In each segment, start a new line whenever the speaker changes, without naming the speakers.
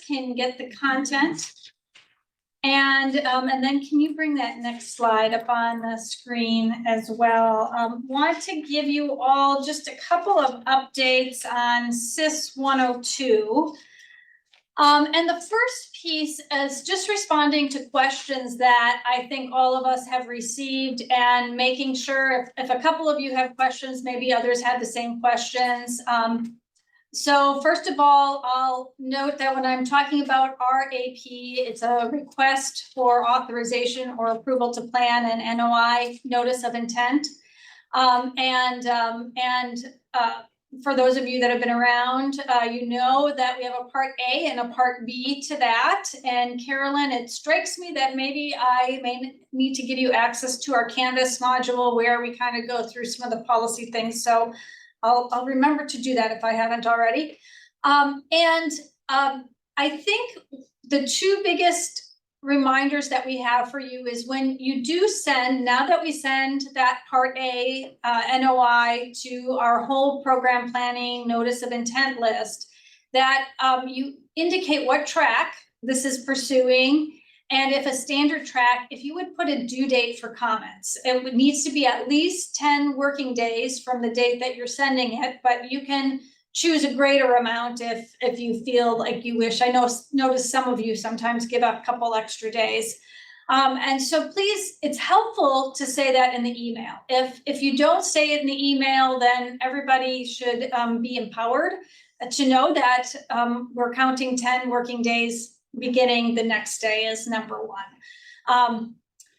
can get the content. And then can you bring that next slide up on the screen as well? Want to give you all just a couple of updates on SIS 102. And the first piece is just responding to questions that I think all of us have received and making sure if a couple of you have questions, maybe others had the same questions. So first of all, I'll note that when I'm talking about RAP, it's a request for authorization or approval to plan an NOI, notice of intent. For those of you that have been around, you know that we have a part A and a part B to that. And Carolyn, it strikes me that maybe I may need to give you access to our Canvas module where we kind of go through some of the policy things. So I'll remember to do that if I haven't already. I think the two biggest reminders that we have for you is when you do send, now that we send that part A NOI to our whole program planning notice of intent list, that you indicate what track this is pursuing. And if a standard track, if you would put a due date for comments, it needs to be at least 10 working days from the date that you're sending it, but you can choose a greater amount if you feel like you wish. I notice some of you sometimes give a couple extra days. And so please, it's helpful to say that in the email. If you don't say it in the email, then everybody should be empowered to know that we're counting 10 working days beginning the next day is number one.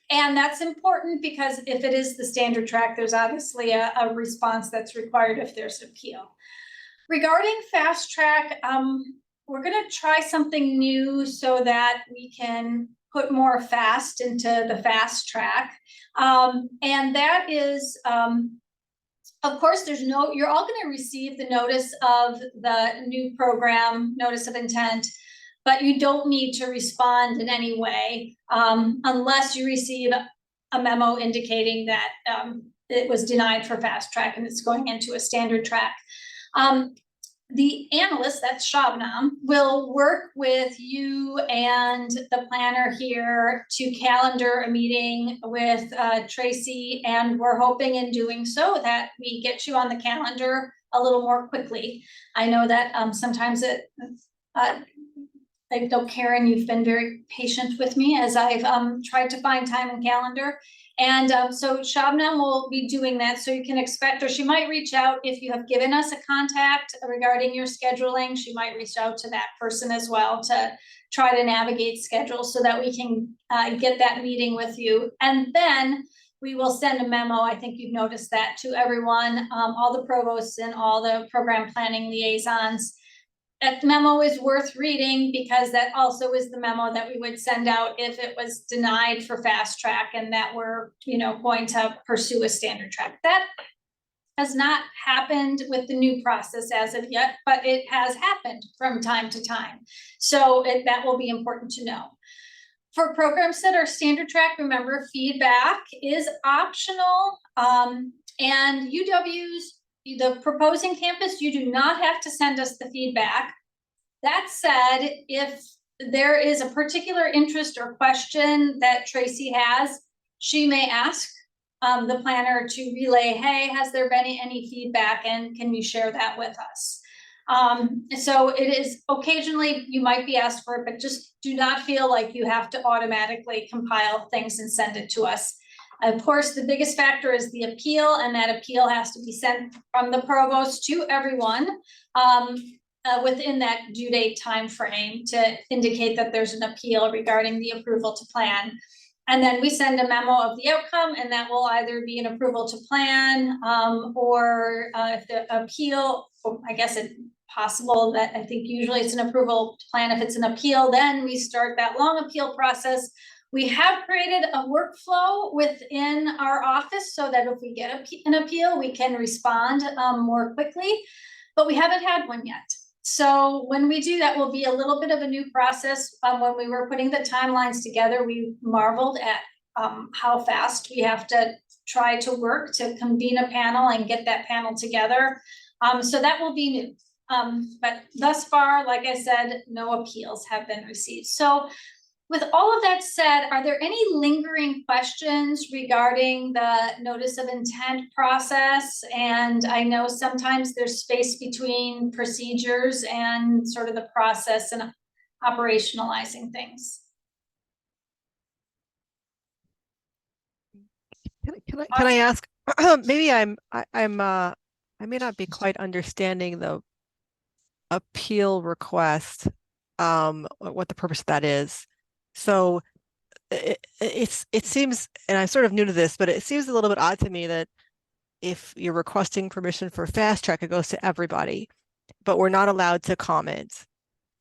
And that's important because if it is the standard track, there's obviously a response that's required if there's an appeal. Regarding fast track, we're going to try something new so that we can put more fast into the fast track. And that is, of course, you're all going to receive the notice of the new program, notice of intent, but you don't need to respond in any way unless you receive a memo indicating that it was denied for fast track and it's going into a standard track. The analyst, that's Shabnam, will work with you and the planner here to calendar a meeting with Tracy, and we're hoping in doing so that we get you on the calendar a little more quickly. I know that sometimes I know, Karen, you've been very patient with me as I've tried to find time and calendar. And so Shabnam will be doing that, so you can expect, or she might reach out if you have given us a contact regarding your scheduling. She might reach out to that person as well to try to navigate schedules so that we can get that meeting with you. And then we will send a memo, I think you've noticed that, to everyone, all the provosts and all the program planning liaisons. That memo is worth reading because that also is the memo that we would send out if it was denied for fast track and that we're, going to pursue a standard track. That has not happened with the new process as of yet, but it has happened from time to time. So that will be important to know. For programs that are standard track, remember, feedback is optional. And UWs, the proposing campus, you do not have to send us the feedback. That said, if there is a particular interest or question that Tracy has, she may ask the planner to relay, hey, has there been any feedback and can you share that with us? So it is occasionally you might be asked for it, but just do not feel like you have to automatically compile things and send it to us. Of course, the biggest factor is the appeal, and that appeal has to be sent from the provost to everyone within that due date time frame to indicate that there's an appeal regarding the approval to plan. And then we send a memo of the outcome, and that will either be an approval to plan or if the appeal, I guess it's possible that I think usually it's an approval to plan. If it's an appeal, then we start that long appeal process. We have created a workflow within our office so that if we get an appeal, we can respond more quickly, but we haven't had one yet. So when we do, that will be a little bit of a new process. When we were putting the timelines together, we marveled at how fast we have to try to work to convene a panel and get that panel together. So that will be new. But thus far, like I said, no appeals have been received. So with all of that said, are there any lingering questions regarding the notice of intent process? And I know sometimes there's space between procedures and sort of the process and operationalizing things.
Can I ask? Maybe I may not be quite understanding the appeal request, what the purpose of that is. So it seems, and I'm sort of new to this, but it seems a little bit odd to me that if you're requesting permission for fast track, it goes to everybody, but we're not allowed to comment.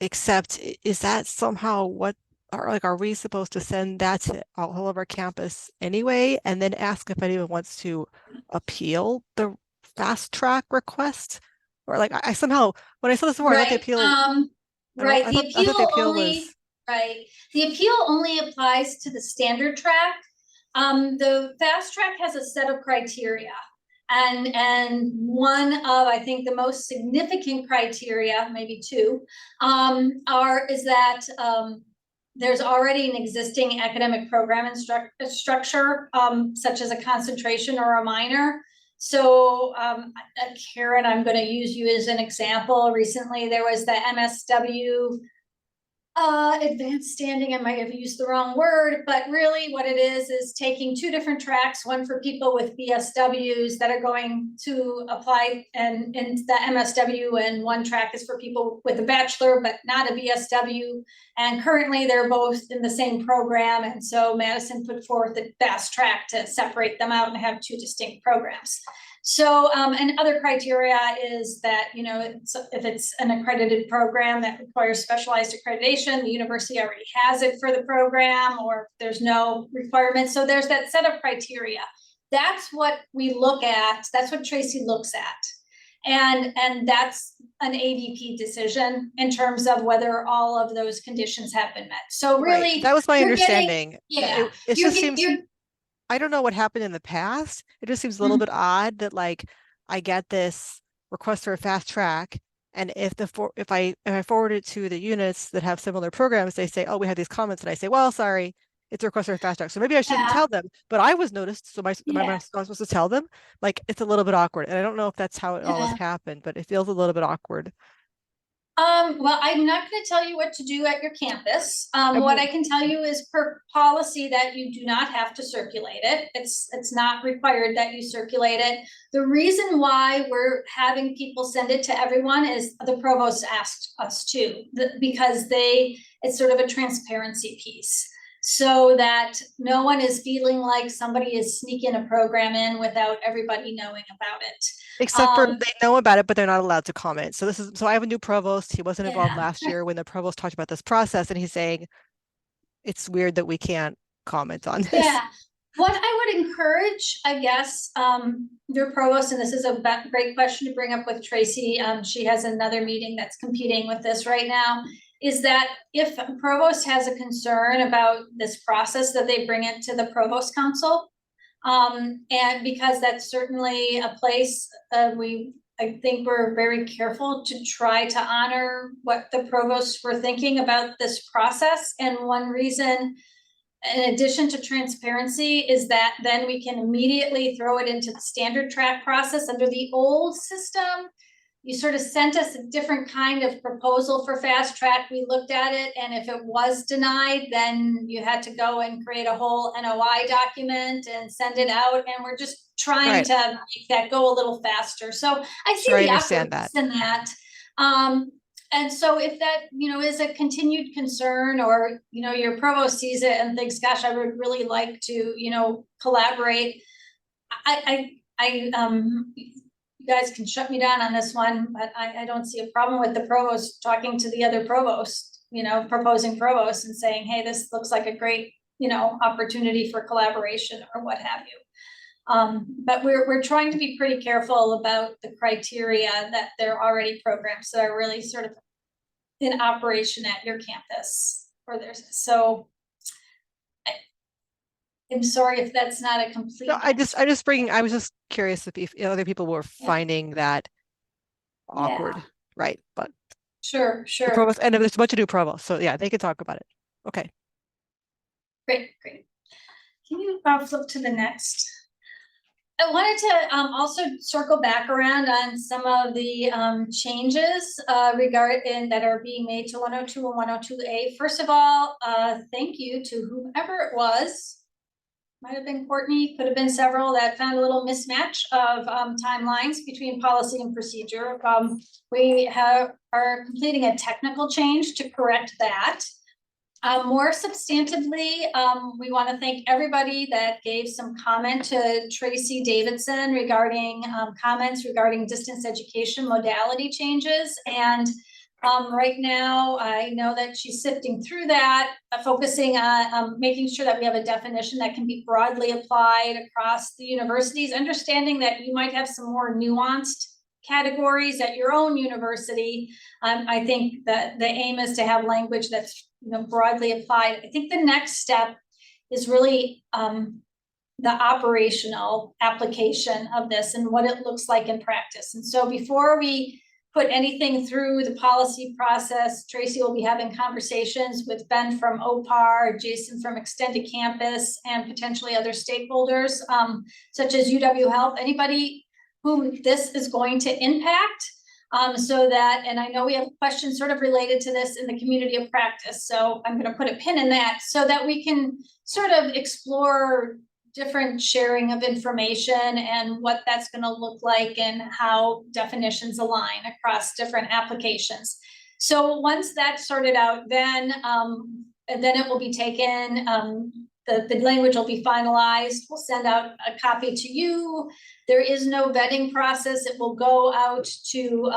Except, is that somehow what are we supposed to send that to all of our campus anyway, and then ask if anyone wants to appeal the fast track request? Or like I somehow when I saw this before, I thought the appeal
Right,
I thought the appeal was
right. The appeal only applies to the standard track. The fast track has a set of criteria. And one of, I think, the most significant criteria, maybe two, is that there's already an existing academic program structure, such as a concentration or a minor. So, Karen, I'm going to use you as an example. Recently, there was the MSW advanced standing. I might have used the wrong word, but really what it is taking two different tracks, one for people with BSWs that are going to apply and the MSW, and one track is for people with a bachelor but not a BSW. And currently they're both in the same program. And so Madison put forth a fast track to separate them out and have two distinct programs. So, and other criteria is that, you know, if it's an accredited program that requires specialized accreditation, the university already has it for the program, or there's no requirement. So there's that set of criteria. That's what we look at. That's what Tracy looks at. And that's an AVP decision in terms of whether all of those conditions have been met. So really,
right. That was my understanding. It just seems I don't know what happened in the past. It just seems a little bit odd that like I get this request for a fast track, and if I forward it to the units that have similar programs, they say, "Oh, we have these comments," and I say, "Well, sorry, it's a request for a fast track." So maybe I shouldn't tell them, but I was noticed. So am I supposed to tell them? Like it's a little bit awkward, and I don't know if that's how it always happened, but it feels a little bit awkward.
Well, I'm not going to tell you what to do at your campus. What I can tell you is per policy that you do not have to circulate it. It's not required that you circulate it. The reason why we're having people send it to everyone is the provost asked us to, because it's sort of a transparency piece, so that no one is feeling like somebody is sneaking a program in without everybody knowing about it.
Except for they know about it, but they're not allowed to comment. So I have a new provost. He wasn't involved last year when the provost talked about this process, and he's saying it's weird that we can't comment on this.
Yeah. What I would encourage, I guess, your provost, and this is a great question to bring up with Tracy. She has another meeting that's competing with this right now, is that if a provost has a concern about this process, that they bring it to the provost council. And because that's certainly a place I think we're very careful to try to honor what the provosts were thinking about this process. And one reason, in addition to transparency, is that then we can immediately throw it into the standard track process. Under the old system, you sort of sent us a different kind of proposal for fast track. We looked at it, and if it was denied, then you had to go and create a whole NOI document and send it out. And we're just trying to make that go a little faster. So I see the awkwardness in that. And so if that, you know, is a continued concern, or, you know, your provost sees it and thinks, gosh, I would really like to, you know, collaborate. You guys can shut me down on this one, but I don't see a problem with the provost talking to the other provost, you know, proposing provost and saying, hey, this looks like a great, you know, opportunity for collaboration or what have you. But we're trying to be pretty careful about the criteria that there are already programs that are really sort of in operation at your campus for this. So I'm sorry if that's not a complete.
No, I was just curious if other people were finding that awkward, right? But
Sure,
the
sure.
provost, and there's a bunch of new provosts, so yeah, they can talk about it. Okay.
Great, great. Can you flip to the next? I wanted to also circle back around on some of the changes regarding that are being made to 102 and 102A. First of all, thank you to whomever it was. Might have been Courtney, could have been several, that found a little mismatch of timelines between policy and procedure. We are completing a technical change to correct that. More substantively, we want to thank everybody that gave some comment to Tracy Davidson regarding comments regarding distance education modality changes. And right now, I know that she's sifting through that, focusing on making sure that we have a definition that can be broadly applied across the universities, understanding that you might have some more nuanced categories at your own university. I think that the aim is to have language that's broadly applied. I think the next step is really the operational application of this and what it looks like in practice. And so before we put anything through the policy process, Tracy will be having conversations with Ben from OPAR, Jason from Extended Campus, and potentially other stakeholders, such as UW Health, anybody whom this is going to impact. So that, and I know we have questions sort of related to this in the community of practice, so I'm going to put a pin in that so that we can sort of explore different sharing of information and what that's going to look like and how definitions align across different applications. So once that's sorted out, then it will be taken, the language will be finalized. We'll send out a copy to you. There is no vetting process. It will go out to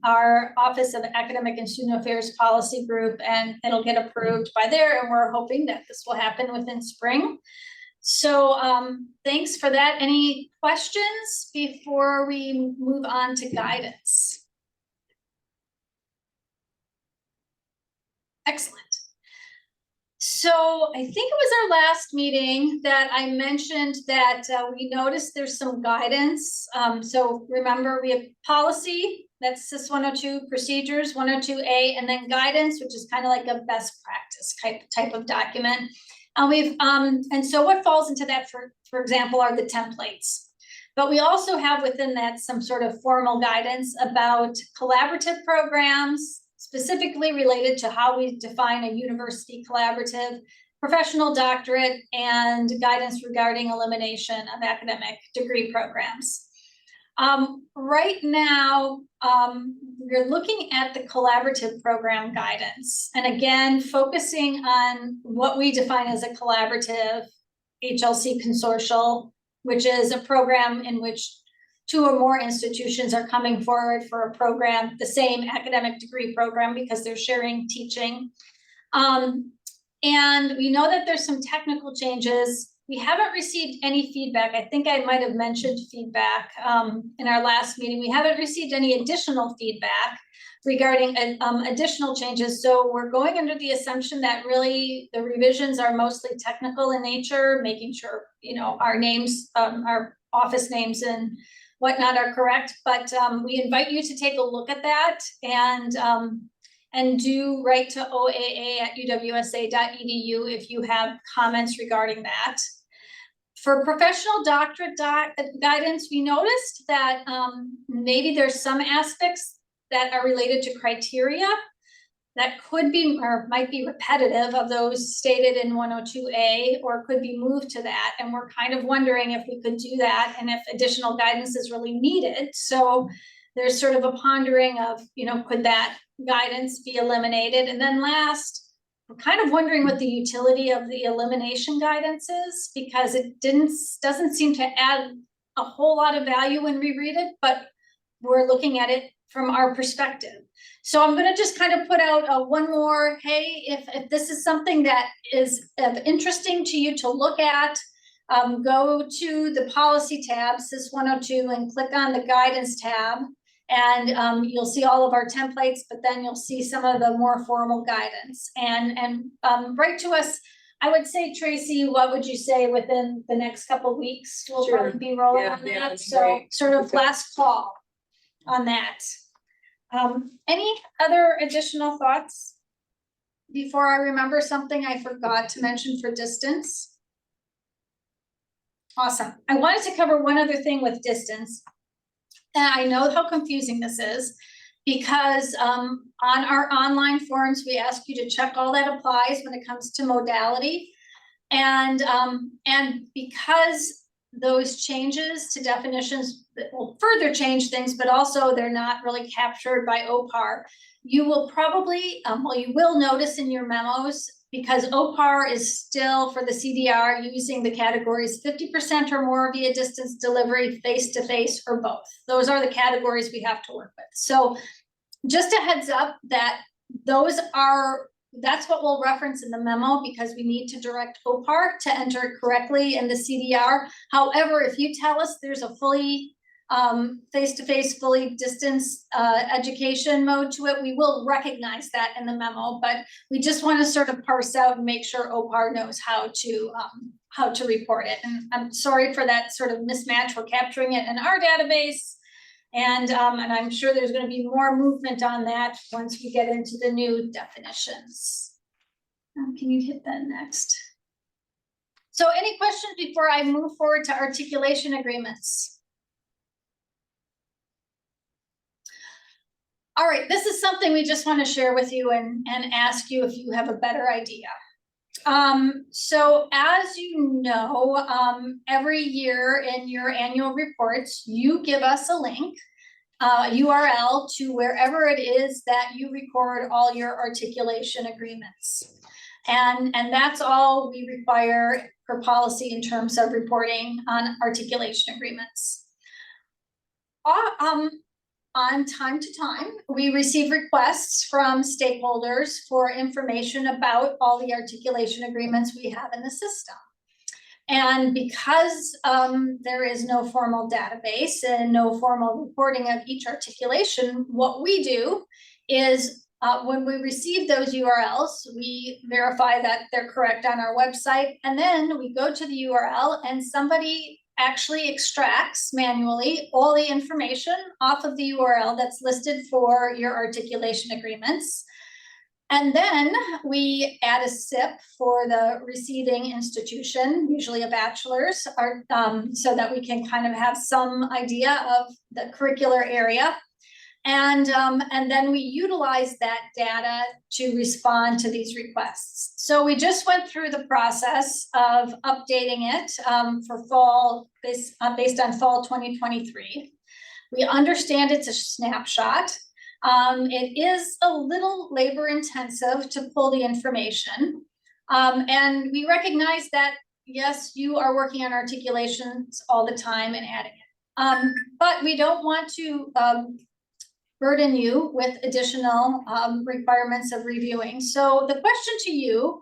our Office of Academic and Student Affairs Policy Group, and it'll get approved by there. And we're hoping that this will happen within spring. So thanks for that. Any questions before we move on to guidance? Excellent. So I think it was our last meeting that I mentioned that we noticed there's some guidance. So remember, we have policy, that's CIS 102, procedures 102A, and then guidance, which is kind of like a best practice type of document. And so what falls into that, for example, are the templates. But we also have within that some sort of formal guidance about collaborative programs, specifically related to how we define a university collaborative, professional doctorate, and guidance regarding elimination of academic degree programs. Right now, we're looking at the collaborative program guidance, and again, focusing on what we define as a collaborative HLC consortial, which is a program in which 2 or more institutions are coming forward for a program, the same academic degree program, because they're sharing teaching. And we know that there's some technical changes. We haven't received any feedback. I think I might have mentioned feedback in our last meeting. We haven't received any additional feedback regarding additional changes. So we're going under the assumption that really the revisions are mostly technical in nature, making sure, our names, our office names and whatnot are correct. But we invite you to take a look at that and do write to oaa@uwsa.edu if you have comments regarding that. For professional doctorate guidance, we noticed that maybe there's some aspects that are related to criteria that could be or might be repetitive of those stated in 102A, or could be moved to that. And we're kind of wondering if we could do that and if additional guidance is really needed. So there's sort of a pondering of, could that guidance be eliminated? And then last, we're kind of wondering what the utility of the elimination guidance is, because it doesn't seem to add a whole lot of value when we read it, but we're looking at it from our perspective. So I'm going to just kind of put out one more, hey, if this is something that is interesting to you to look at, go to the policy tab, CIS 102, and click on the guidance tab. And you'll see all of our templates, but then you'll see some of the more formal guidance. And write to us. I would say, Tracy, what would you say within the next couple of weeks? We'll probably be rolling on that. So sort of last call on that. Any other additional thoughts? Before I remember something I forgot to mention for distance. Awesome. I wanted to cover one other thing with distance. And I know how confusing this is because on our online forms, we ask you to check all that applies when it comes to modality. And because those changes to definitions that will further change things, but also they're not really captured by OPAR, you will probably, well, you will notice in your memos, because OPAR is still for the CDR using the categories 50% or more via distance delivery, face-to-face, or both. Those are the categories we have to work with. So just a heads up that that's what we'll reference in the memo because we need to direct OPAR to enter it correctly in the CDR. However, if you tell us there's a fully face-to-face, fully distance education mode to it, we will recognize that in the memo, but we just want to sort of parse out and make sure OPAR knows how to report it. And I'm sorry for that sort of mismatch. We're capturing it in our database. And I'm sure there's going to be more movement on that once we get into the new definitions. Can you hit that next? So any questions before I move forward to articulation agreements? All right, this is something we just want to share with you and ask you if you have a better idea. So as you know, every year in your annual reports, you give us a link, URL to wherever it is that you record all your articulation agreements. And that's all we require for policy in terms of reporting on articulation agreements. On time to time, we receive requests from stakeholders for information about all the articulation agreements we have in the system. And because there is no formal database and no formal reporting of each articulation, what we do is when we receive those URLs, we verify that they're correct on our website, and then we go to the URL and somebody actually extracts manually all the information off of the URL that's listed for your articulation agreements. And then we add a SIP for the receiving institution, usually a bachelor's, so that we can kind of have some idea of the curricular area. And then we utilize that data to respond to these requests. So we just went through the process of updating it for fall, based on fall 2023. We understand it's a snapshot. It is a little labor intensive to pull the information. And we recognize that, yes, you are working on articulations all the time and adding it. But we don't want to burden you with additional requirements of reviewing. So the question to you,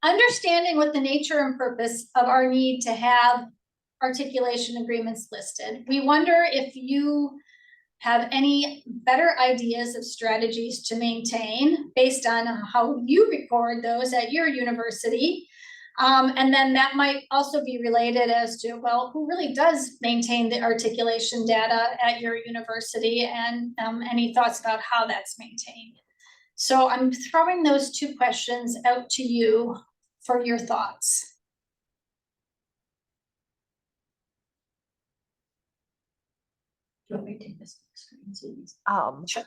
understanding what the nature and purpose of our need to have articulation agreements listed, we wonder if you have any better ideas of strategies to maintain based on how you record those at your university. And then that might also be related as to, well, who really does maintain the articulation data at your university, and any thoughts about how that's maintained. So I'm throwing those two questions out to you for your thoughts. Do you want me to take this screen?
Sure.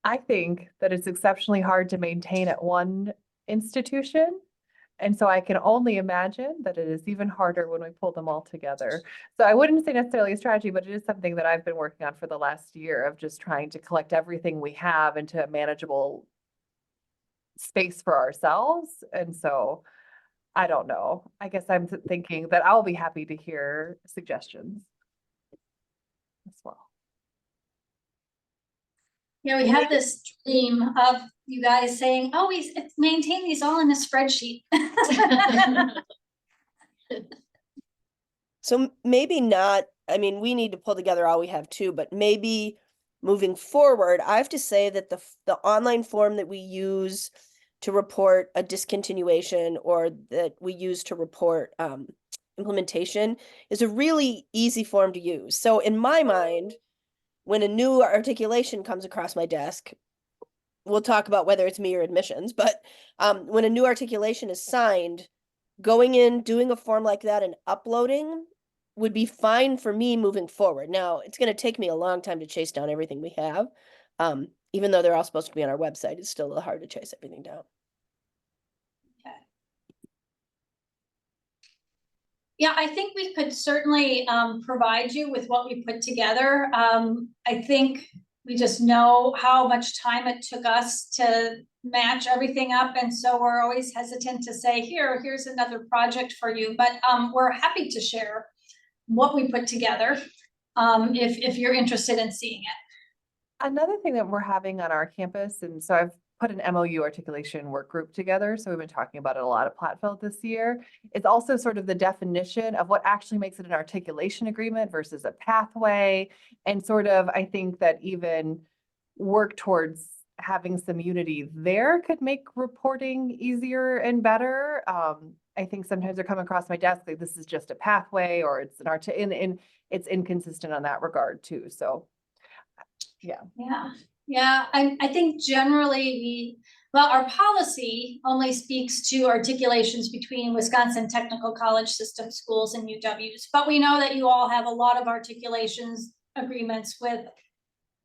I think that it's exceptionally hard to maintain at one institution. And so I can only imagine that it is even harder when we pull them all together. So I wouldn't say necessarily a strategy, but it is something that I've been working on for the last year of just trying to collect everything we have into a manageable space for ourselves. And so I don't know. I guess I'm thinking that I'll be happy to hear suggestions as well.
Yeah, we have this dream of you guys saying, oh, we maintain these all in a spreadsheet.
So maybe not, I mean, we need to pull together all we have too, but maybe moving forward, I have to say that the online form that we use to report a discontinuation or that we use to report implementation is a really easy form to use. So in my mind, when a new articulation comes across my desk, we'll talk about whether it's me or admissions, but when a new articulation is signed, going in, doing a form like that and uploading would be fine for me moving forward. Now, it's going to take me a long time to chase down everything we have. Even though they're all supposed to be on our website, it's still a little hard to chase everything down.
Yeah, I think we could certainly provide you with what we put together. I think we just know how much time it took us to match everything up. And so we're always hesitant to say, here's another project for you. But we're happy to share what we put together if you're interested in seeing it.
Another thing that we're having on our campus, and so I've put an MOU articulation work group together. So we've been talking about it a lot at Platteville this year. It's also sort of the definition of what actually makes it an articulation agreement versus a pathway. And sort of, I think that even work towards having some unity there could make reporting easier and better. I think sometimes they're coming across my desk like this is just a pathway, or it's an it's inconsistent on that regard too. So yeah.
Yeah, I think generally our policy only speaks to articulations between Wisconsin Technical College System schools and UWs, but we know that you all have a lot of articulations agreements with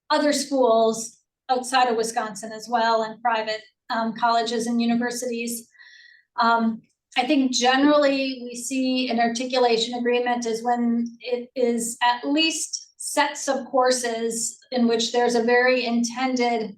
other schools outside of Wisconsin as well, and private colleges and universities. I think generally we see an articulation agreement is when it is at least sets of courses in which there's a very intended,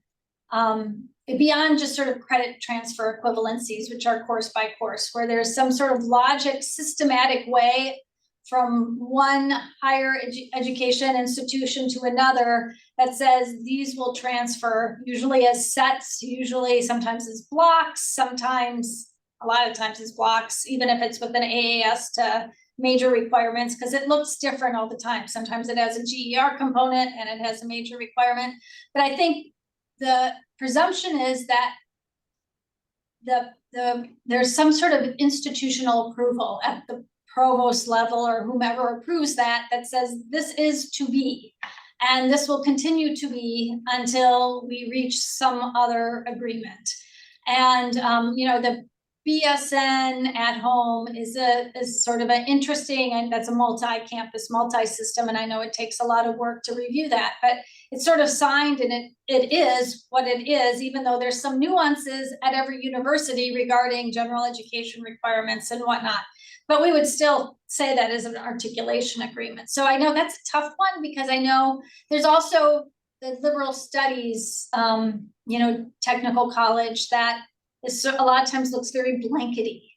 beyond just sort of credit transfer equivalencies, which are course by course, where there's some sort of logic, systematic way from one higher education institution to another that says these will transfer, usually as sets, usually sometimes as blocks, sometimes, a lot of times as blocks, even if it's with an AAS to major requirements, because it looks different all the time. Sometimes it has a GER component and it has a major requirement. But I think the presumption is that there's some sort of institutional approval at the provost level or whomever approves that says this is to be, and this will continue to be until we reach some other agreement. And the BSN at home is sort of an interesting, and that's a multi-campus, multi-system, and I know it takes a lot of work to review that, but it's sort of signed and it is what it is, even though there's some nuances at every university regarding general education requirements and whatnot. But we would still say that is an articulation agreement. So I know that's a tough one, because I know there's also the liberal studies, technical college that a lot of times looks very blankety,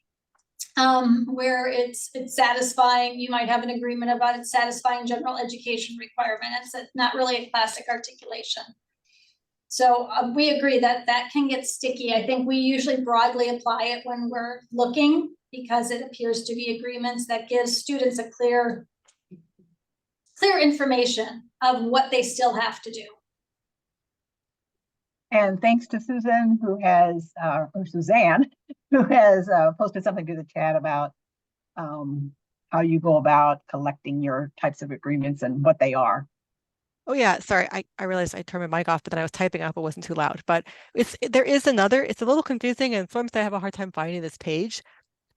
where it's satisfying. You might have an agreement about it satisfying general education requirements. It's not really a classic articulation. So we agree that that can get sticky. I think we usually broadly apply it when we're looking, because it appears to be agreements that give students a clear information of what they still have to do.
And thanks to Susan, or Suzanne, who has posted something to the chat about how you go about collecting your types of agreements and what they are.
Oh yeah, sorry, I realized I turned my mic off, but then I was typing up, it wasn't too loud. But there is another, it's a little confusing, and sometimes I have a hard time finding this page.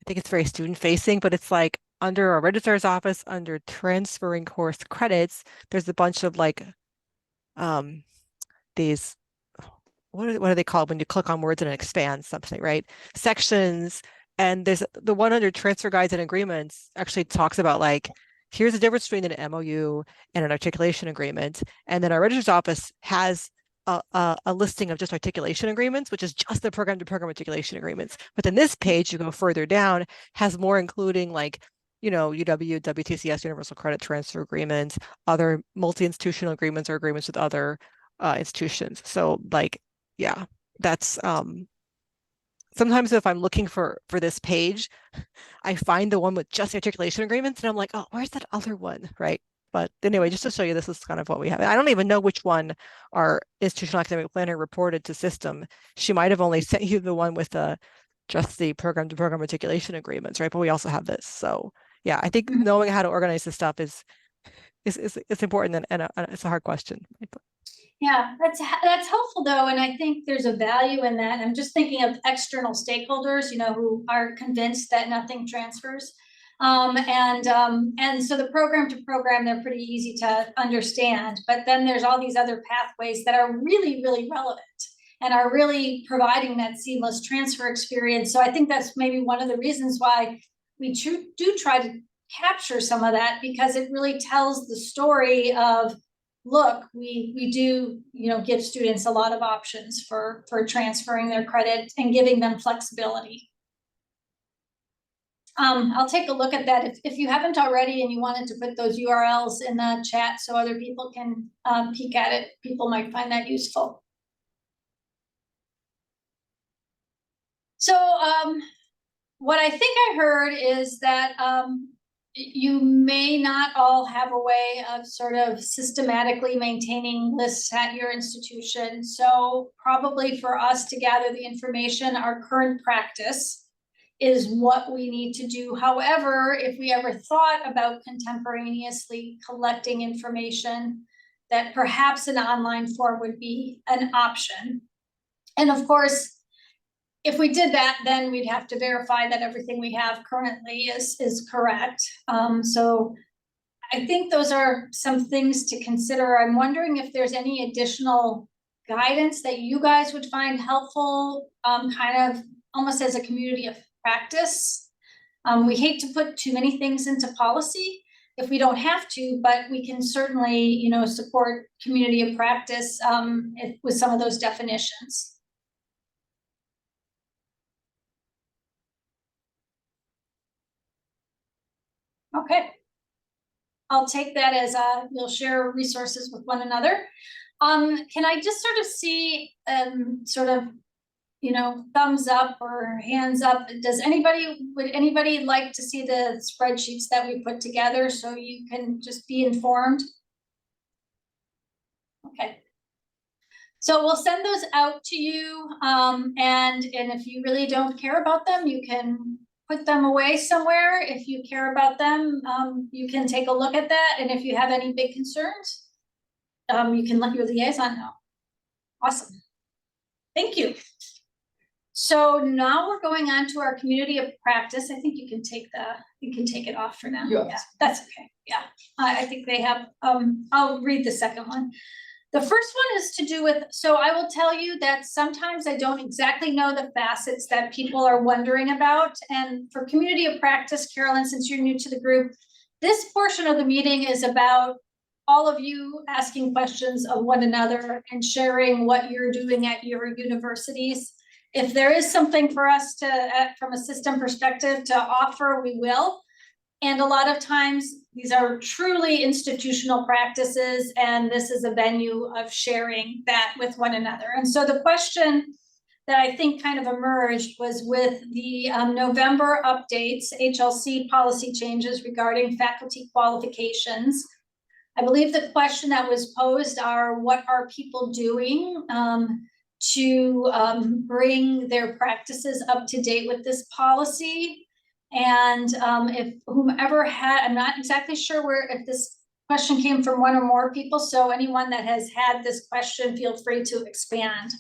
I think it's very student facing, but it's like under our registrar's office, under transferring course credits, there's a bunch of like these, what are they called when you click on words and it expands something, right? Sections. And there's the one under transfer guides and agreements actually talks about like, here's the difference between an MOU and an articulation agreement. And then our registrar's office has a listing of just articulation agreements, which is just the program to program articulation agreements. But then this page, you go further down, has more, including like, UW, WTCS, Universal Credit Transfer Agreements, other multi-institutional agreements or agreements with other institutions. So like, yeah, that's sometimes if I'm looking for this page, I find the one with just articulation agreements and I'm like, oh, where's that other one, right? But anyway, just to show you, this is kind of what we have. I don't even know which one our institutional academic planner reported to system. She might have only sent you the one with just the program to program articulation agreements, right? But we also have this. So yeah, I think knowing how to organize this stuff is is important, and it's a hard question.
Yeah, that's helpful though, and I think there's a value in that. I'm just thinking of external stakeholders, who are convinced that nothing transfers. And so the program to program, they're pretty easy to understand, but then there's all these other pathways that are really, really relevant and are really providing that seamless transfer experience. So I think that's maybe one of the reasons why we do try to capture some of that, because it really tells the story of, look, we do, give students a lot of options for transferring their credit and giving them flexibility. I'll take a look at that. If you haven't already and you wanted to put those URLs in the chat so other people can peek at it, people might find that useful. So what I think I heard is that you may not all have a way of sort of systematically maintaining lists at your institution. So probably for us to gather the information, our current practice is what we need to do. However, if we ever thought about contemporaneously collecting information, that perhaps an online form would be an option. And of course, if we did that, then we'd have to verify that everything we have currently is correct. So I think those are some things to consider. I'm wondering if there's any additional guidance that you guys would find helpful, kind of almost as a community of practice. We hate to put too many things into policy if we don't have to, but we can certainly, support community of practice with some of those definitions. Okay, I'll take that as you'll share resources with one another. Can I just sort of see sort of, thumbs up or hands up? Would anybody like to see the spreadsheets that we put together so you can just be informed? Okay. So we'll send those out to you, and if you really don't care about them, you can put them away somewhere. If you care about them, you can take a look at that. And if you have any big concerns, you can let your liaison know. Awesome. Thank you. So now we're going on to our community of practice. I think you can take it off for now.
Yes.
Yeah, that's okay. Yeah, I think they have, I'll read the second one. The first one is to do with, so I will tell you that sometimes I don't exactly know the facets that people are wondering about. And for community of practice, Carolyn, since you're new to the group, this portion of the meeting is about all of you asking questions of one another and sharing what you're doing at your universities. If there is something for us to, from a system perspective, to offer, we will. And a lot of times these are truly institutional practices, and this is a venue of sharing that with one another. And so the question that I think kind of emerged was with the November updates, HLC policy changes regarding faculty qualifications. I believe the question that was posed are, what are people doing to bring their practices up to date with this policy? And if whomever had, I'm not exactly sure if this question came from one or more people, so anyone that has had this question, feel free to expand.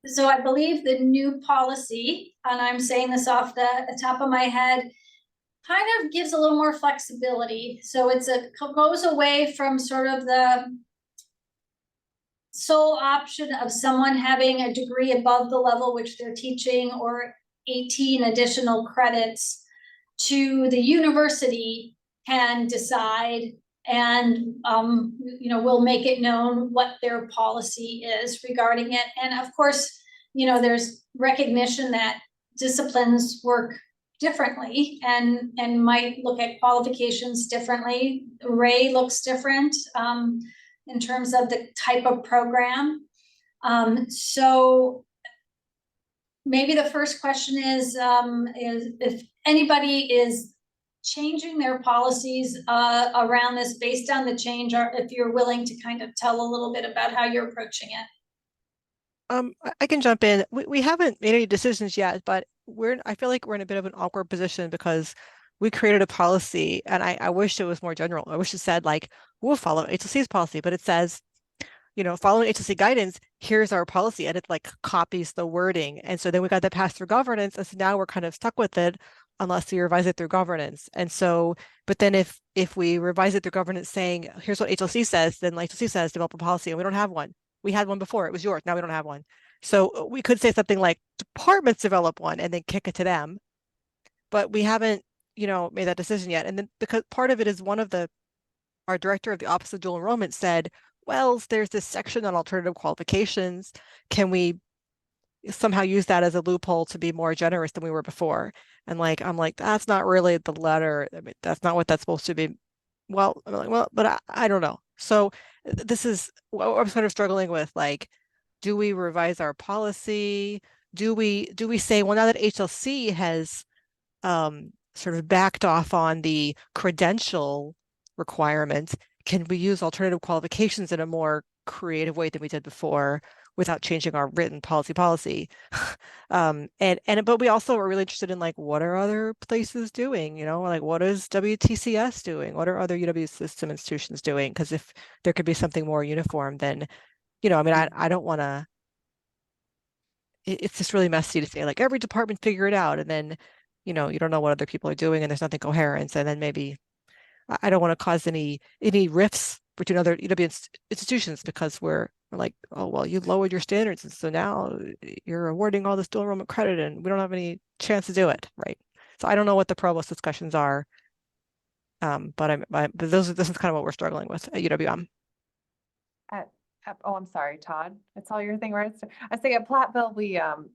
So I believe the new policy, and I'm saying this off the top of my head, kind of gives a little more flexibility. So goes away from sort of the sole option of someone having a degree above the level which they're teaching or 18 additional credits, to the university can decide and we'll make it known what their policy is regarding it. And of course, there's recognition that disciplines work differently and might look at qualifications differently. Ray looks different in terms of the type of program. So maybe the first question is if anybody is changing their policies around this based on the change, or if you're willing to kind of tell a little bit about how you're approaching it.
I can jump in. We haven't made any decisions yet, but I feel like we're in a bit of an awkward position because we created a policy, and I wish it was more general. I wish it said like, we'll follow HLC's policy, but it says, following HLC guidance, here's our policy, and it like copies the wording. And so then we got that pass through governance, and so now we're kind of stuck with it unless you revise it through governance. And so, but then if we revise it through governance saying, here's what HLC says, then like HLC says, develop a policy, and we don't have one. We had one before, it was yours, now we don't have one. So we could say something like departments develop one and then kick it to them, but we haven't, made that decision yet. And then because part of it is our director of the Office of Dual Enrollment said, well, there's this section on alternative qualifications. Can we somehow use that as a loophole to be more generous than we were before? And I'm like, that's not really the letter. I mean, that's not what that's supposed to be. Well, I'm like, well, but I don't know. So this is what I'm sort of struggling with. Like, do we revise our policy? Do we say, well, now that HLC has sort of backed off on the credential requirement, can we use alternative qualifications in a more creative way than we did before without changing our written policy? But we also are really interested in like, what are other places doing? Like, what is WTCS doing? What are other UW system institutions doing? Because if there could be something more uniform, then, I mean, I don't want to. It's just really messy to say like every department figure it out, and then, you don't know what other people are doing, and there's nothing coherent, and then maybe I don't want to cause any rifts between other UW institutions because we're like, oh, well, you lowered your standards, and so now you're awarding all this dual enrollment credit, and we don't have any chance to do it, right? So I don't know what the provost discussions are, but this is kind of what we're struggling with at UWM.
Oh, I'm sorry, Todd. It's all your thing, right? I say at Platteville,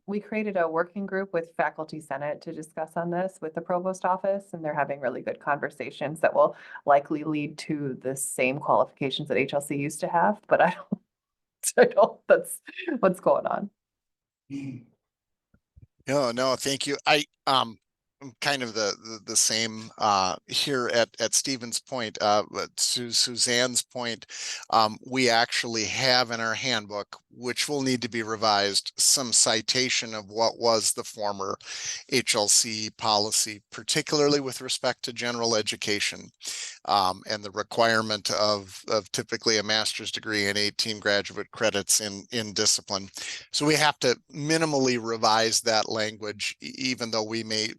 we created a working group with Faculty Senate to discuss on this with the provost office, and they're having really good conversations that will likely lead to the same qualifications that HLC used to have, but I don't, that's what's going on.
No, thank you. I'm kind of the same here at Stephen's point, Suzanne's point. We actually have in our handbook, which will need to be revised, some citation of what was the former HLC policy, particularly with respect to general education, and the requirement of typically a master's degree and 18 graduate credits in discipline. So we have to minimally revise that language, even though we may,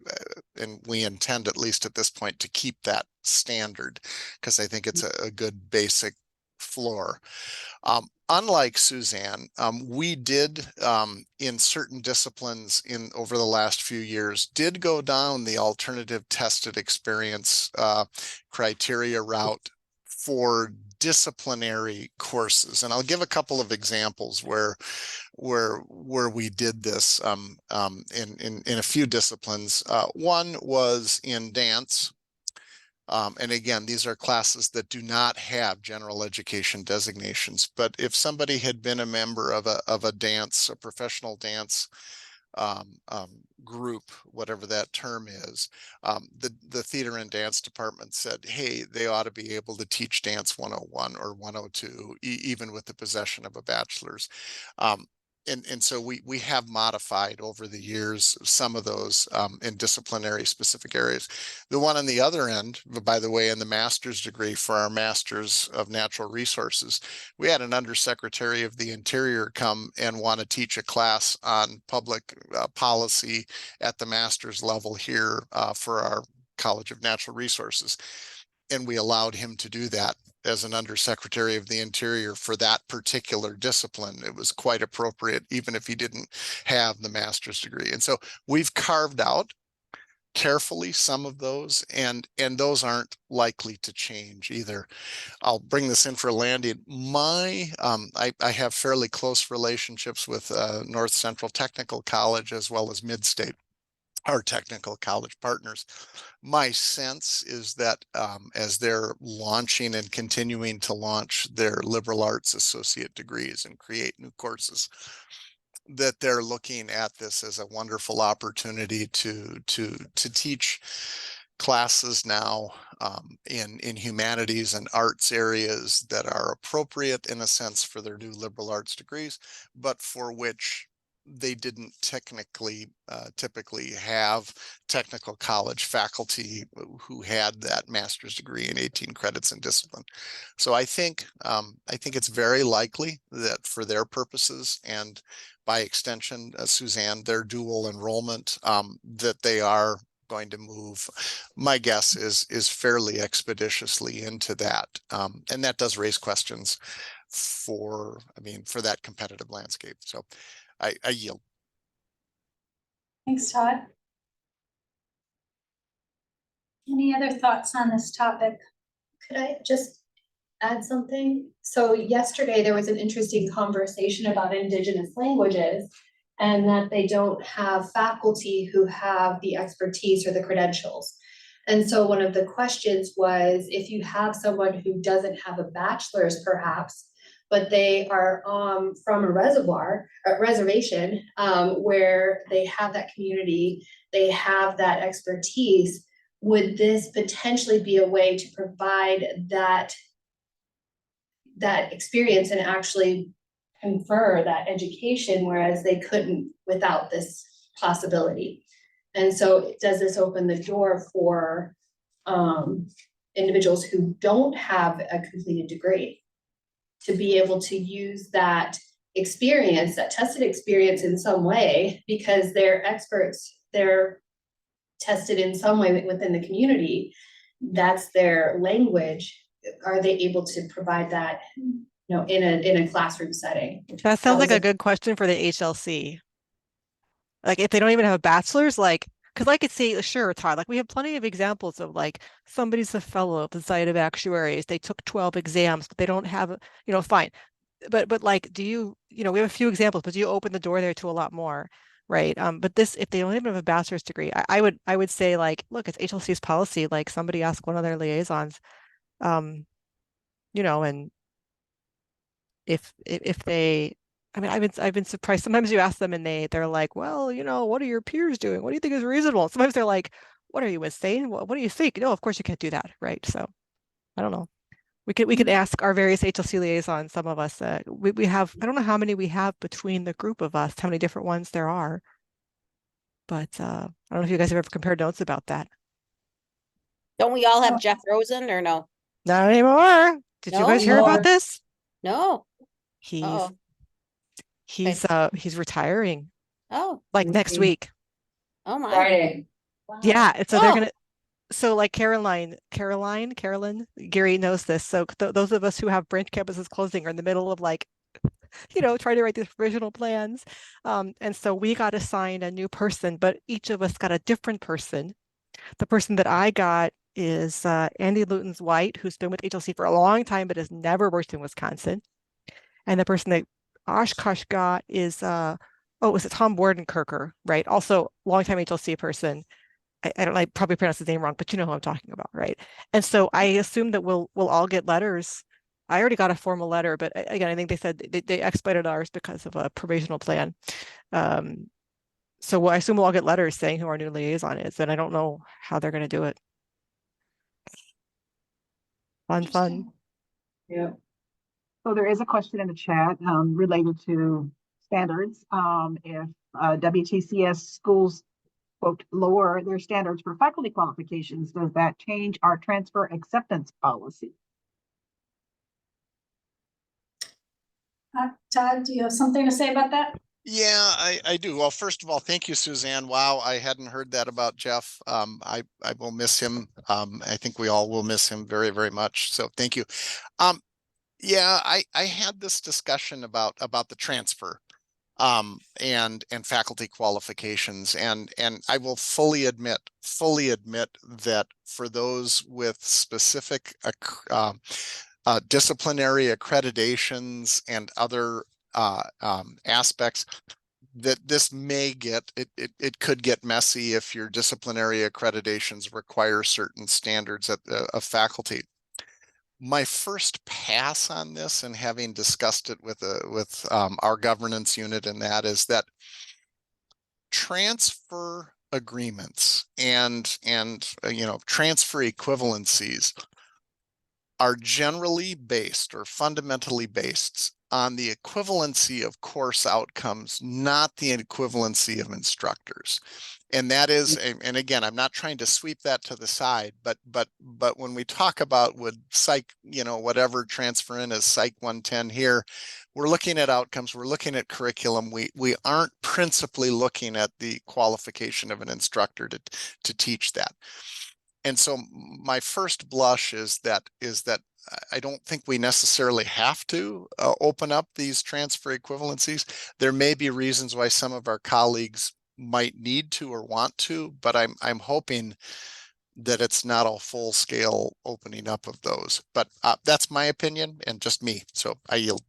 and we intend at least at this point, to keep that standard, because I think it's a good basic floor. Unlike Suzanne, we did in certain disciplines over the last few years did go down the alternative tested experience criteria route for disciplinary courses, and I'll give a couple of examples where we did this in a few disciplines. One was in dance. And again, these are classes that do not have general education designations. But if somebody had been a member of a professional dance group, whatever that term is, the theater and dance department said, hey, they ought to be able to teach dance 101 or 102, even with the possession of a bachelor's. And so we have modified over the years some of those in disciplinary specific areas. The one on the other end, by the way, in the master's degree for our Masters of Natural Resources, we had an Undersecretary of the Interior come and want to teach a class on public policy at the master's level here for our College of Natural Resources. And we allowed him to do that as an Undersecretary of the Interior for that particular discipline. It was quite appropriate, even if he didn't have the master's degree. And so we've carved out carefully some of those, and those aren't likely to change either. I'll bring this in for landing. I have fairly close relationships with North Central Technical College as well as Midstate, our technical college partners. My sense is that as they're launching and continuing to launch their liberal arts associate degrees and create new courses, that they're looking at this as a wonderful opportunity to teach classes now in humanities and arts areas that are appropriate in a sense for their new liberal arts degrees, but for which they didn't typically have technical college faculty who had that master's degree in 18 credits in discipline. So I think it's very likely that for their purposes and by extension, Suzanne, their dual enrollment, that they are going to move, my guess is fairly expeditiously into that. And that does raise questions for that competitive landscape. So I yield.
Thanks, Todd. Any other thoughts on this topic?
Could I just add something? So yesterday there was an interesting conversation about Indigenous languages and that they don't have faculty who have the expertise or the credentials. And so one of the questions was, if you have someone who doesn't have a bachelor's perhaps, but they are from a reservation where they have that community, they have that expertise, would this potentially be a way to provide that experience and actually confer that education, whereas they couldn't without this possibility? And so does this open the door for individuals who don't have a completed degree to be able to use that experience, that tested experience in some way, because they're experts, they're tested in some way within the community, that's their language. Are they able to provide that, in a classroom setting?
That sounds like a good question for the HLC. Like if they don't even have a bachelor's, like, because I could see, sure, Todd, like we have plenty of examples of like somebody's a fellow of the Society of Actuaries, they took 12 exams, but they don't have, fine. But like, we have a few examples, but do you open the door there to a lot more, right? But this, if they don't even have a bachelor's degree, I would say like, look, it's HLC's policy, like somebody ask one of their liaisons, and if they, I've been surprised. Sometimes you ask them and they're like, well, what are your peers doing? What do you think is reasonable? Sometimes they're like, what are you insane? What do you think? No, of course you can't do that, right? So I don't know. We could ask our various HLC liaisons. Some of us, we have, I don't know how many we have between the group of us, how many different ones there are. But I don't know if you guys have ever compared notes about that.
Don't we all have Jeff Rosen or no?
Not anymore. Did you guys hear about this?
No.
He's retiring
Oh.
like next week.
Oh my.
Friday.
Wow.
Yeah, and so they're gonna. So like Carolyn, Gary knows this. So those of us who have branch campuses closing are in the middle of like, trying to write these provisional plans. And so we got assigned a new person, but each of us got a different person. The person that I got is Andy Luton's White, who's been with HLC for a long time, but has never worked in Wisconsin. And the person that Oshkosh got is, was it Tom Bordenkirker, right? Also longtime HLC person. I probably pronounced his name wrong, but you know who I'm talking about, right? And so I assume that we'll all get letters. I already got a formal letter, but again, I think they said they expedited ours because of a provisional plan. So I assume we'll all get letters saying who our new liaison is, and I don't know how they're going to do it. Fun.
Yeah.
So there is a question in the chat related to standards. If WTCS schools, quote, lower their standards for faculty qualifications, does that change our transfer acceptance policy?
Todd, do you have something to say about that?
Yeah, I do. Well, first of all, thank you, Suzanne. Wow, I hadn't heard that about Jeff. I will miss him. I think we all will miss him very, very much. So thank you. Yeah, I had this discussion about the transfer and faculty qualifications, and I will fully admit that for those with specific disciplinary accreditations and other aspects, that this may get it could get messy if your disciplinary accreditations require certain standards of faculty. My first pass on this, and having discussed it with our governance unit, and that is that transfer agreements and transfer equivalencies are generally based or fundamentally based on the equivalency of course outcomes, not the equivalency of instructors. And that is, and again, I'm not trying to sweep that to the side, but when we talk about would psych, whatever transfer in as psych 110 here, we're looking at outcomes, we're looking at curriculum. We aren't principally looking at the qualification of an instructor to teach that. And so my first blush is that I don't think we necessarily have to open up these transfer equivalencies. There may be reasons why some of our colleagues might need to or want to, but I'm hoping that it's not a full scale opening up of those. But that's my opinion and just me. So I yield.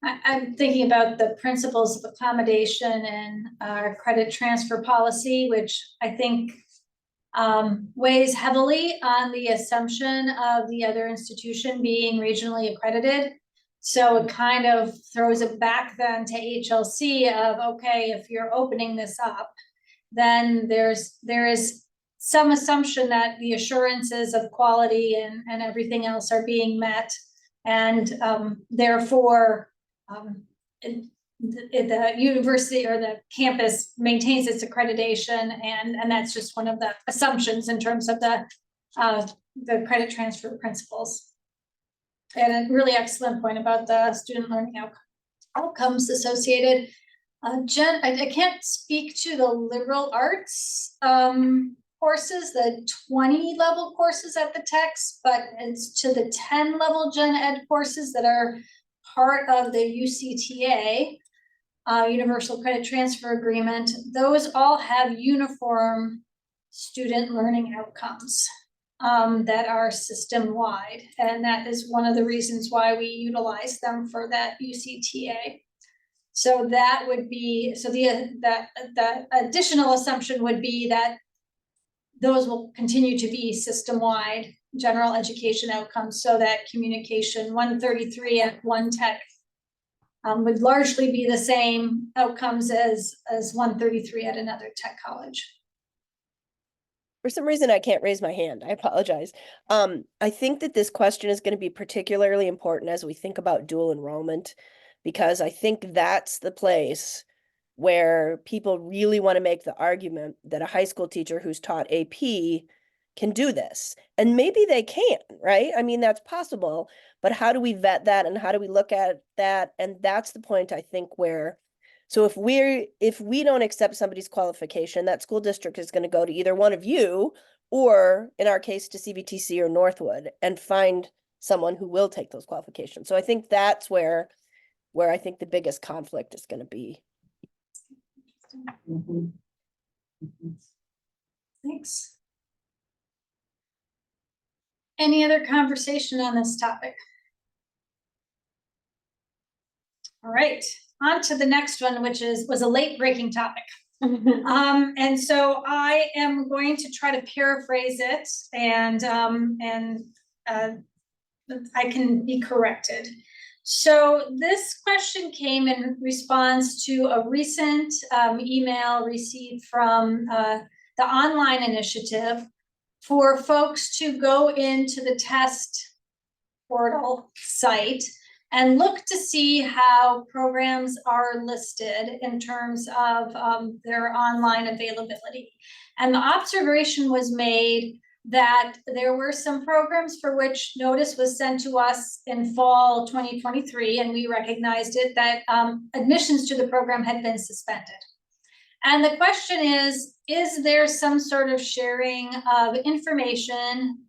I'm thinking about the principles of accommodation and our credit transfer policy, which I think weighs heavily on the assumption of the other institution being regionally accredited. So it kind of throws it back then to HLC of, okay, if you're opening this up, then there is some assumption that the assurances of quality and everything else are being met. And therefore, the university or the campus maintains its accreditation, and that's just one of the assumptions in terms of the credit transfer principles. And a really excellent point about the student learning outcomes associated. Jen, I can't speak to the liberal arts courses, the 20 level courses at the techs, but it's to the 10 level gen ed courses that are part of the UCTA, Universal Credit Transfer Agreement. Those all have uniform student learning outcomes that are system-wide. And that is one of the reasons why we utilize them for that UCTA. So that would be, so the additional assumption would be that those will continue to be system-wide general education outcomes, so that communication 133 at one tech would largely be the same outcomes as 133 at another tech college.
For some reason, I can't raise my hand. I apologize. I think that this question is going to be particularly important as we think about dual enrollment, because I think that's the place where people really want to make the argument that a high school teacher who's taught AP can do this. And maybe they can, right? I mean, that's possible, but how do we vet that and how do we look at that? And that's the point, I think, where, so if we don't accept somebody's qualification, that school district is going to go to either one of you, or in our case to CVTC or Northwood, and find someone who will take those qualifications. So I think that's where I think the biggest conflict is going to be.
Thanks. Any other conversation on this topic? All right, on to the next one, which was a late breaking topic. And so I am going to try to paraphrase it, and I can be corrected. So this question came in response to a recent email received from the online initiative for folks to go into the test portal site and look to see how programs are listed in terms of their online availability. And the observation was made that there were some programs for which notice was sent to us in fall 2023, and we recognized it, that admissions to the program had been suspended. And the question is there some sort of sharing of information?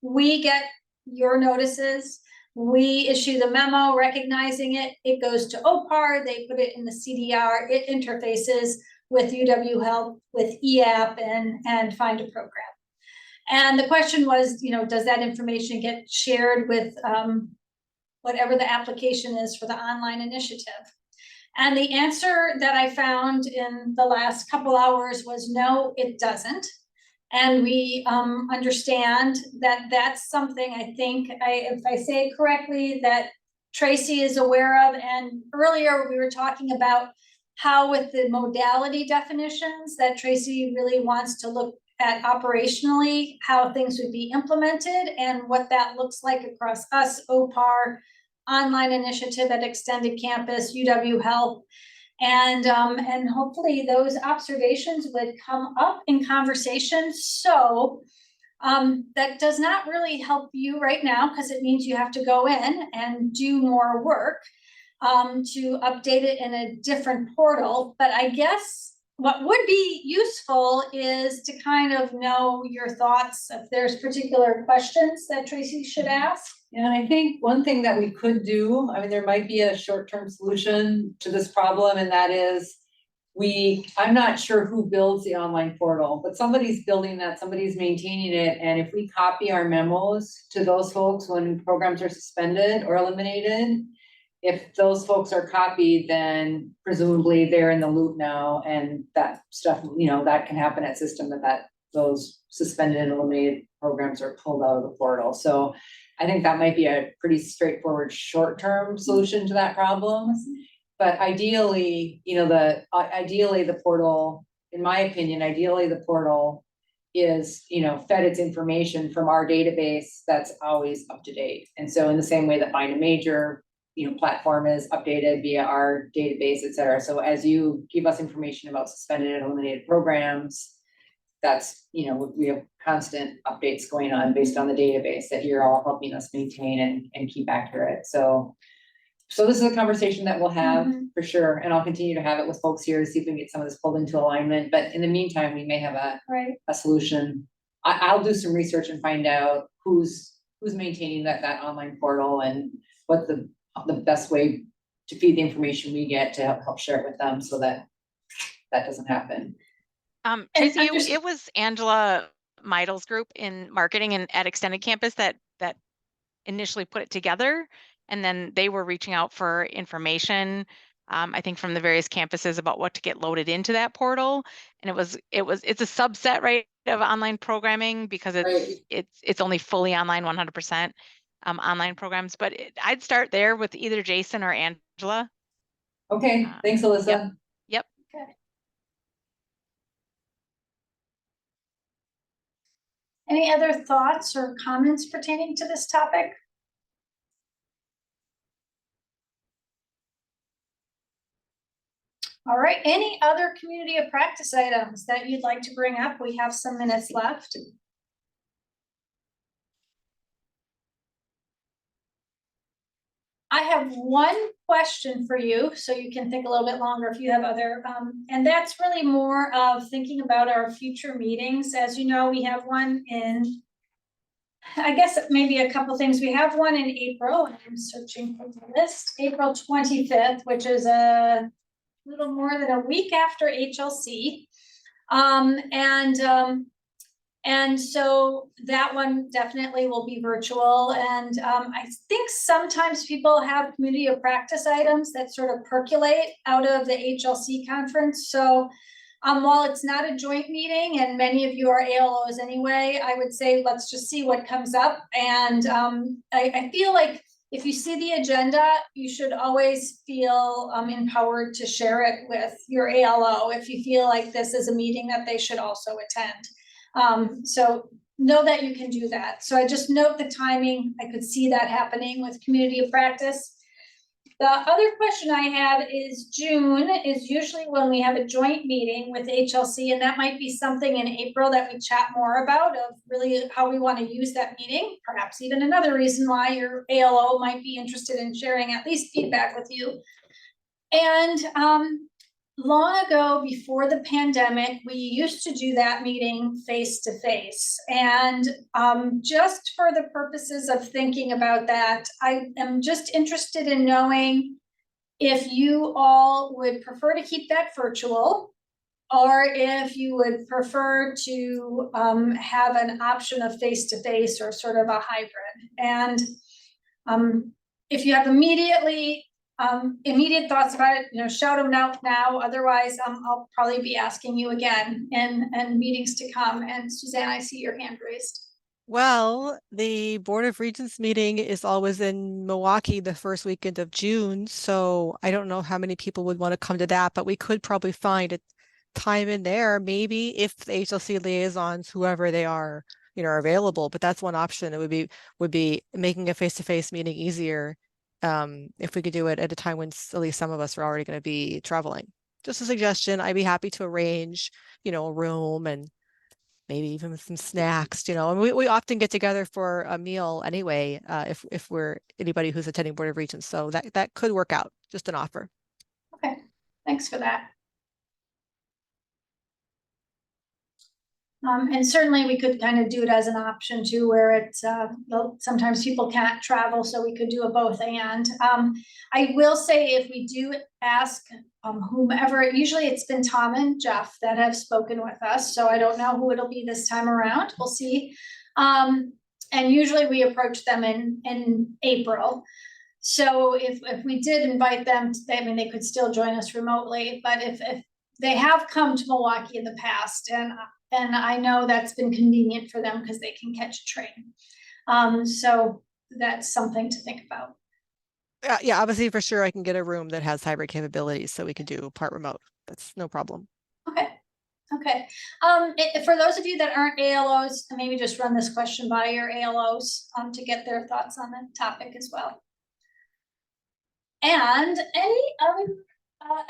We get your notices, we issue the memo recognizing it, it goes to OPAR, they put it in the CDR, it interfaces with UW Help, with EAP, and find a program. And the question was, does that information get shared with whatever the application is for the online initiative? And the answer that I found in the last couple hours was no, it doesn't. And we understand that that's something, I think, if I say it correctly, that Tracy is aware of. And earlier we were talking about how with the modality definitions that Tracy really wants to look at operationally how things would be implemented and what that looks like across us, OPAR, online initiative at Extended Campus, UW Health. And hopefully those observations would come up in conversation. So that does not really help you right now because it means you have to go in and do more work to update it in a different portal. But I guess what would be useful is to kind of know your thoughts if there's particular questions that Tracy should ask.
And I think one thing that we could do, I mean, there might be a short-term solution to this problem, and that is I'm not sure who builds the online portal, but somebody's building that, somebody's maintaining it. And if we copy our memos to those folks when programs are suspended or eliminated, if those folks are copied, then presumably they're in the loop now, and that stuff, you know, that can happen at system that those suspended and eliminated programs are pulled out of the portal. So I think that might be a pretty straightforward short-term solution to that problem. But ideally, you know, ideally the portal, in my opinion, ideally the portal is, you know, fed its information from our database that's always up to date. And so in the same way that Find a Major, you know, platform is updated via our database, et cetera. So as you give us information about suspended and eliminated programs, that's, you know, we have constant updates going on based on the database that you're all helping us maintain and keep accurate. So this is a conversation that we'll have for sure. And I'll continue to have it with folks here to see if we can get some of this pulled into alignment. But in the meantime, we may have a solution. I'll do some research and find out who's maintaining that online portal and what the best way to feed the information we get to help share it with them so that doesn't happen.
Tracy, it was Angela Meidel's group in marketing and at Extended Campus that initially put it together, and then they were reaching out for information, I think from the various campuses about what to get loaded into that portal. And it's a subset, right, of online programming because it's only fully online, 100% online programs. But I'd start there with either Jason or Angela.
Okay, thanks, Alyssa.
Yep.
Okay. Any other thoughts or comments pertaining to this topic? All right, any other community of practice items that you'd like to bring up? We have some minutes left. I have one question for you, so you can think a little bit longer if you have other, and that's really more of thinking about our future meetings. As you know, we have one in, I guess maybe a couple things. We have one in April, and I'm searching for the list, April 25th, which is a little more than a week after HLC. And so that one definitely will be virtual. And I think sometimes people have community of practice items that sort of percolate out of the HLC conference. So while it's not a joint meeting and many of you are ALOs anyway, I would say let's just see what comes up. And I feel like if you see the agenda, you should always feel empowered to share it with your ALO if you feel like this is a meeting that they should also attend. So know that you can do that. So I just note the timing. I could see that happening with community of practice. The other question I have is June is usually when we have a joint meeting with HLC, and that might be something in April that we chat more about of really how we want to use that meeting. Perhaps even another reason why your ALO might be interested in sharing at least feedback with you. And long ago, before the pandemic, we used to do that meeting face-to-face. And just for the purposes of thinking about that, I am just interested in knowing if you all would prefer to keep that virtual, or if you would prefer to have an option of face-to-face or sort of a hybrid. And if you have immediate thoughts about it, shout them out now. Otherwise, I'll probably be asking you again in meetings to come. And Suzanne, I see your hand raised.
Well, the Board of Regents meeting is always in Milwaukee the first weekend of June. So I don't know how many people would want to come to that, but we could probably find time in there, maybe if the HLC liaisons, whoever they are, are available, but that's one option. It would be making a face-to-face meeting easier if we could do it at a time when at least some of us are already going to be traveling. Just a suggestion. I'd be happy to arrange, a room and maybe even with some snacks, and we often get together for a meal anyway, if we're anybody who's attending Board of Regents. So that could work out. Just an offer.
Okay, thanks for that. And certainly we could kind of do it as an option too, where it's, sometimes people can't travel, so we could do a both and. I will say if we do ask whomever, usually it's been Tom and Jeff that have spoken with us, so I don't know who it'll be this time around, we'll see. And usually we approach them in April. So if we did invite them, they could still join us remotely, but if they have come to Milwaukee in the past, and I know that's been convenient for them because they can catch a train. So that's something to think about.
Yeah, obviously for sure I can get a room that has hybrid capabilities so we can do part remote. That's no problem.
Okay. For those of you that aren't ALOs, maybe just run this question by your ALOs to get their thoughts on the topic as well. And any other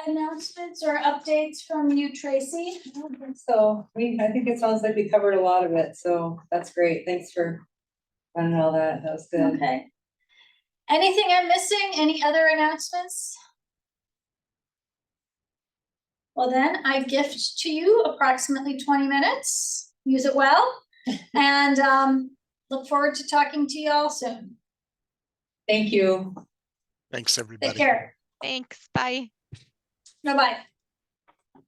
announcements or updates from you, Tracy?
I don't think so. I think it sounds like we covered a lot of it, so that's great. Thanks for running all that. That was good.
Okay. Anything I'm missing? Any other announcements? Well, then I gift to you approximately 20 minutes. Use it well, and look forward to talking to you all soon.
Thank you.
Thanks, everybody.
Take care.
Thanks. Bye.
Bye-bye.